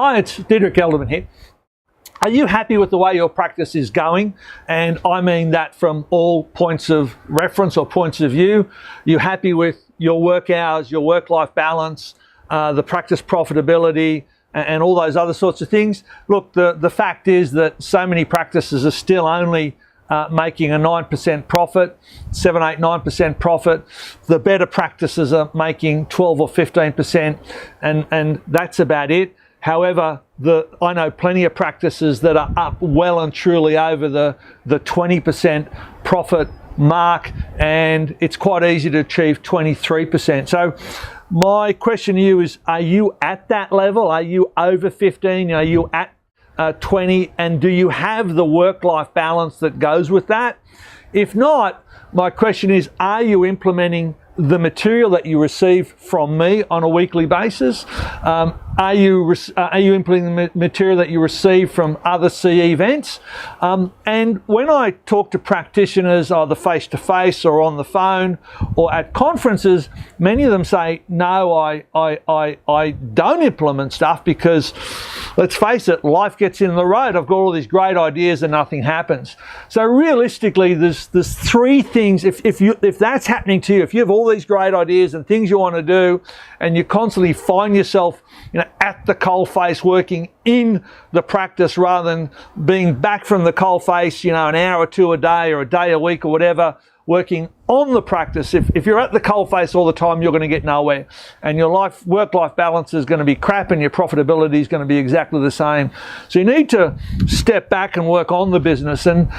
Hi, it's Diederik Gelderman here. Are you happy with the way your practice is going? And I mean that from all points of reference or points of view. Are you happy with your work hours, your work-life balance, the practice profitability, and all those other sorts of things? Look, the fact is that so many practices are still only making a 9% profit, 7, 8, 9% profit. The better practices are making 12 or 15%, and that's about it. However, I know plenty of practices that are up well and truly over the 20% profit mark, and it's quite easy to achieve 23%. So my question to you is, are you at that level? Are you over 15? Are you at 20? And do you have the work-life balance that goes with that? If not, my question is, are you implementing the material that you receive from me on a weekly basis? Are you implementing the material that you receive from other CE events? And when I talk to practitioners, either face-to-face or on the phone or at conferences, many of them say, no, I don't implement stuff because, let's face it, life gets in the road. I've got all these great ideas and nothing happens. So realistically, there's three things. If that's happening to you, if you have all these great ideas and things you want to do, and you constantly find yourself, at the coalface working in the practice rather than being back from the coalface, an hour or two a day or a day a week or whatever, working on the practice. If you're at the coalface all the time, you're going to get nowhere, and your work-life balance is going to be crap, and your profitability is going to be exactly the same. So you need to step back and work on the business, and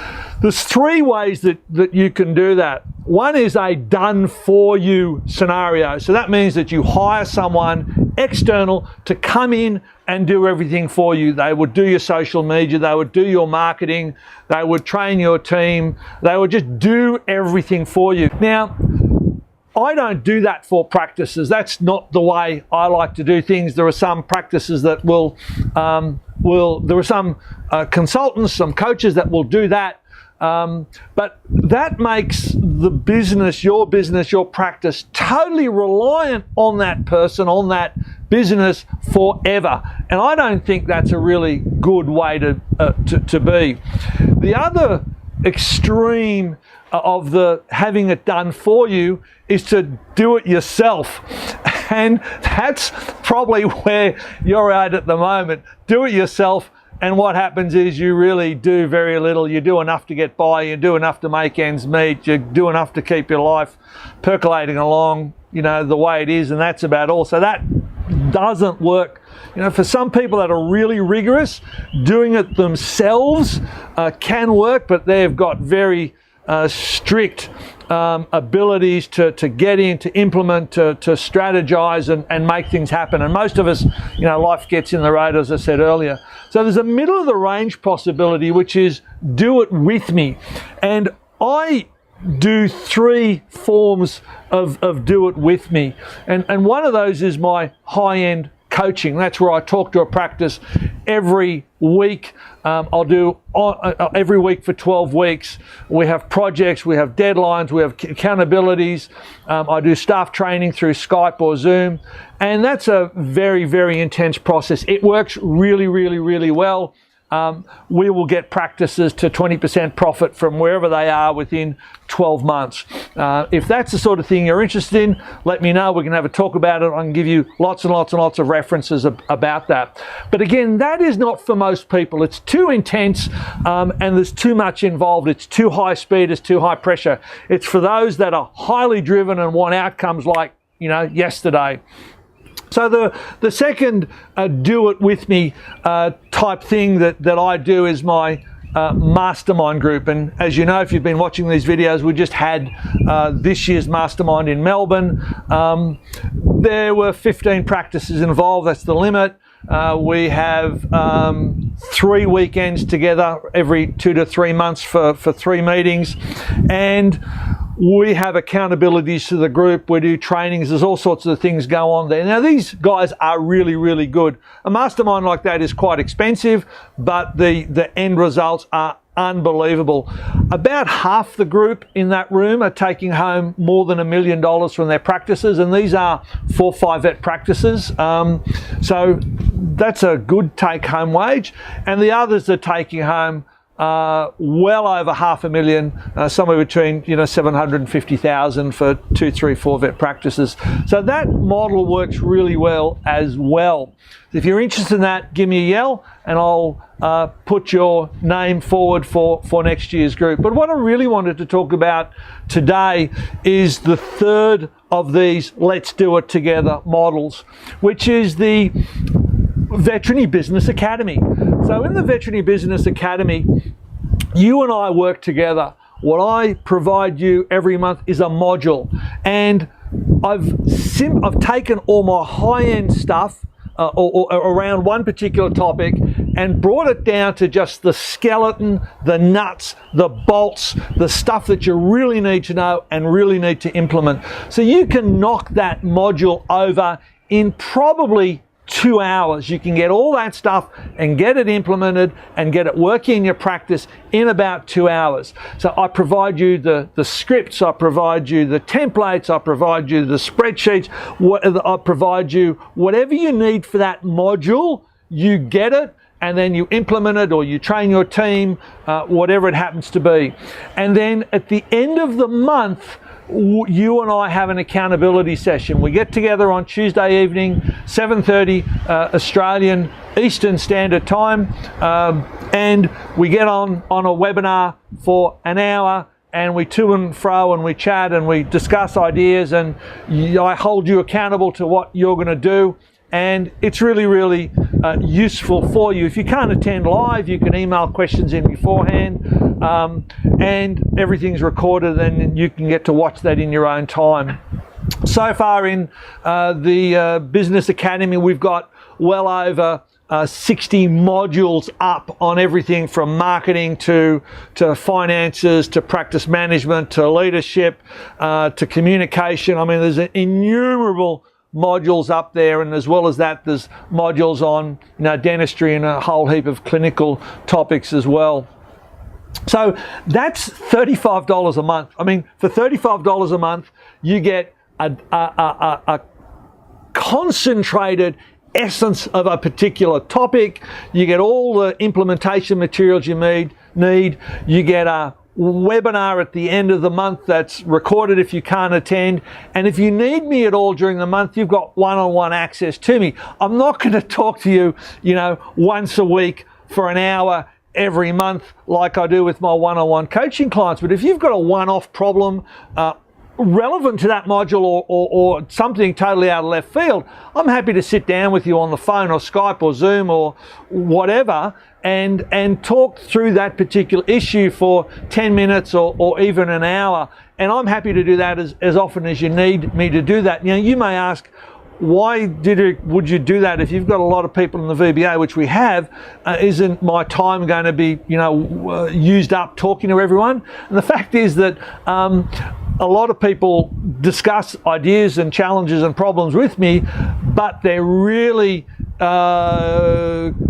there's three ways that you can do that. One is a done-for-you scenario. So that means that you hire someone external to come in and do everything for you. They would do your social media, they would do your marketing, they would train your team, they would just do everything for you. Now, I don't do that for practices. That's not the way I like to do things. There are some practices that there are some consultants, some coaches that will do that. But that makes the business, your practice, totally reliant on that person, on that business forever. And I don't think that's a really good way to be. The other extreme of the having it done for you is to do it yourself. And that's probably where you're at the moment. Do it yourself. And what happens is you really do very little. You do enough to get by, you do enough to make ends meet, you do enough to keep your life percolating along, the way it is, and that's about all. So that doesn't work. For some people that are really rigorous, doing it themselves can work, but they've got very strict abilities to get in, to implement, to strategize and make things happen. And most of us, life gets in the road, as I said earlier. So there's a middle of the range possibility, which is do it with me. And I do three forms of do it with me. And one of those is my high-end coaching. That's where I talk to a practice every week. I'll do every week for 12 weeks. We have projects, we have deadlines, we have accountabilities. I do staff training through Skype or Zoom, and that's a very, very intense process. It works really, really, really well. We will get practices to 20% profit from wherever they are within 12 months. If that's the sort of thing you're interested in, let me know. We can have a talk about it. I can give you lots and lots and lots of references about that. But again, that is not for most people. It's too intense, and there's too much involved. It's too high speed, it's too high pressure. It's for those that are highly driven and want outcomes like, yesterday. So the second do it with me type thing that I do is my mastermind group. And as you know, if you've been watching these videos, we just had this year's mastermind in Melbourne. There were 15 practices involved. That's the limit. We have 3 weekends together every 2 to 3 months for 3 meetings. And we have accountabilities to the group. We do trainings. There's all sorts of things go on there. Now, these guys are really, really good. A mastermind like that is quite expensive, but the end results are unbelievable. About half the group in that room are taking home more than $1 million from their practices, and these are 4 or 5 vet practices. So that's a good take-home wage, and the others are taking home well over $500,000, somewhere between 750,000 for 2, 3, 4 vet practices. So that model works really well as well. If you're interested in that, give me a yell and I'll put your name forward for next year's group. But what I really wanted to talk about today is the third of these let's do it together models, which is the Veterinary Business Academy. So in the Veterinary Business Academy, you and I work together. What I provide you every month is a module, and I've taken all my high-end stuff or around one particular topic and brought it down to just the skeleton, the nuts, the bolts, the stuff that you really need to know and really need to implement. So you can knock that module over in probably 2 hours. You can get all that stuff and get it implemented and get it working in your practice in about 2 hours. So I provide you the scripts, I provide you the templates, I provide you the spreadsheets, I provide you whatever you need for that module. You get it and then you implement it, or you train your team, whatever it happens to be. And then at the end of the month, you and I have an accountability session. We get together on Tuesday evening, 7:30 Australian Eastern Standard Time, and we get on a webinar for an hour, and we to and fro and we chat and we discuss ideas, and I hold you accountable to what you're going to do. And it's really, really useful for you. If you can't attend live, you can email questions in beforehand, and everything's recorded and you can get to watch that in your own time. So far in the Business Academy, we've got well over 60 modules up on everything from marketing to finances, to practice management, to leadership, to communication. I mean, there's innumerable modules up there, and as well as that, there's modules on dentistry and a whole heap of clinical topics as well. So that's $35 a month. I mean, for $35 a month, you get a concentrated essence of a particular topic. You get all the implementation materials you need. You get a webinar at the end of the month that's recorded if you can't attend, and if you need me at all during the month, you've got one-on-one access to me. I'm not going to talk to you, once a week for an hour every month like I do with my one-on-one coaching clients, but if you've got a one-off problem relevant to that module or something totally out of left field, I'm happy to sit down with you on the phone or Skype or Zoom or whatever and talk through that particular issue for 10 minutes or even an hour. And I'm happy to do that as often as you need me to do that. You may ask, why would you do that if you've got a lot of people in the VBA, which we have? Isn't my time going to be used up talking to everyone? And the fact is that a lot of people discuss ideas and challenges and problems with me, but they're really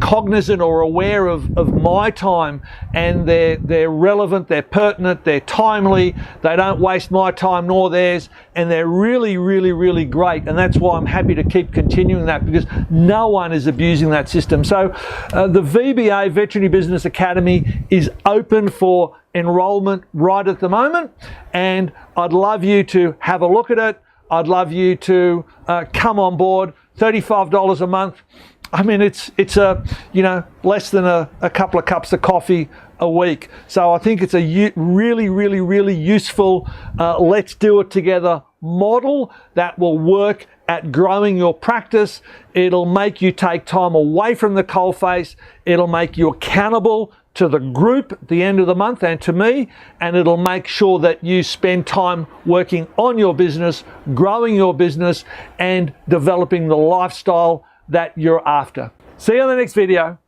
cognizant or aware of my time, and they're relevant, they're pertinent, they're timely, they don't waste my time nor theirs, and they're really, really, really great. And that's why I'm happy to keep continuing that, because no one is abusing that system. So the VBA, Veterinary Business Academy, is open for enrollment right at the moment, and I'd love you to have a look at it. I'd love you to come on board. $35 a month. I mean, it's less than a couple of cups of coffee a week. So I think it's a really, really, really useful let's do it together model that will work at growing your practice. It'll make you take time away from the coalface. It'll make you accountable to the group at the end of the month and to me, and it'll make sure that you spend time working on your business, growing your business, and developing the lifestyle that you're after. See you on the next video.